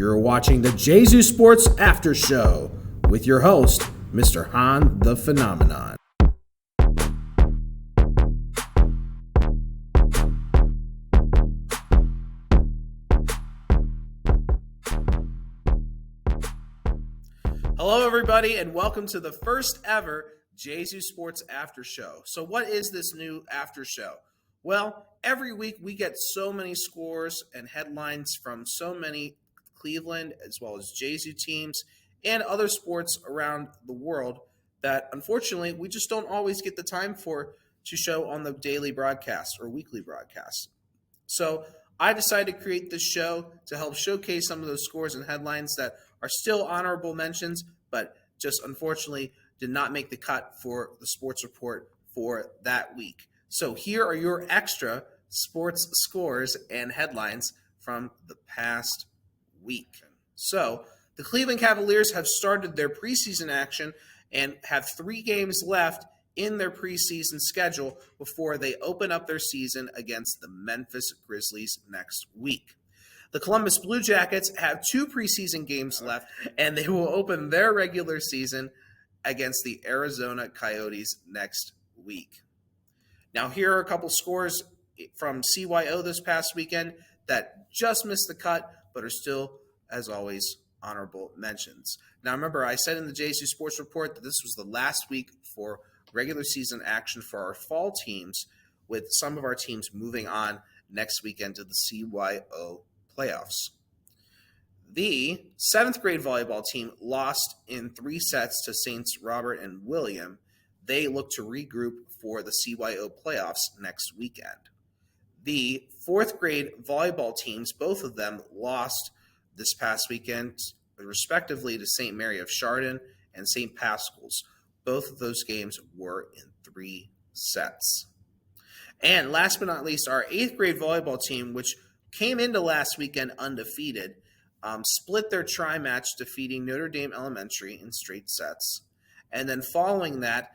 You're watching the Gesu Sports After Show with your host, Mr. Hahn the Phenomenon. Hello, everybody, and welcome to the first ever Gesu Sports After Show. So what is this new after show? Well, every week we get so many scores and headlines from so many Cleveland as well as Gesu teams and other sports around the world that unfortunately we just don't always get the time to show on the daily broadcast or weekly broadcast. So I decided to create this show to help showcase some of those scores and headlines that are still honorable mentions, but just unfortunately did not make the cut for the sports report for that week. So here are your extra sports scores and headlines from the past week. So the Cleveland Cavaliers have started their preseason action and have 3 games left in their preseason schedule before they open up their season against the Memphis Grizzlies next week. The Columbus Blue Jackets have 2 preseason games left, and they will open their regular season against the Arizona Coyotes next week. Now, here are a couple scores from CYO this past weekend that just missed the cut, but are still, as always, honorable mentions. Now, remember, I said in the Gesu Sports Report that this was the last week for regular season action for our fall teams, with some of our teams moving on next weekend to the CYO playoffs. The 7th grade volleyball team lost in 3 sets to Saints Robert and William. They look to regroup for the CYO playoffs next weekend. The 4th grade volleyball teams, both of them lost this past weekend, respectively to St. Mary of Chardon and St. Pascal's. Both of those games were in 3 sets. And last but not least, our 8th grade volleyball team, which came into last weekend undefeated, split their tri-match, defeating Notre Dame Elementary in straight sets. And then following that,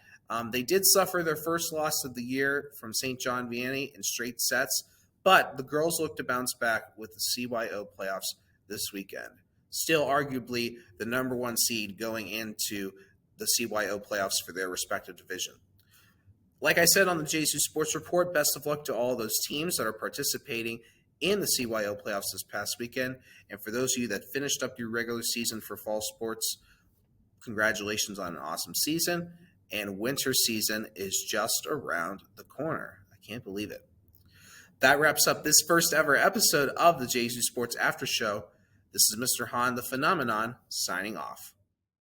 they did suffer their first loss of the year from St. John Vianney in straight sets, but the girls look to bounce back with the CYO playoffs this weekend. Still arguably the number 1 seed going into the CYO playoffs for their respective division. Like I said on the Gesu Sports Report, best of luck to all those teams that are participating in the CYO playoffs this past weekend. And for those of you that finished up your regular season for fall sports, congratulations on an awesome season. And winter season is just around the corner. I can't believe it. That wraps up this first ever episode of the Gesu Sports After Show. This is Mr. Hahn the Phenomenon signing off.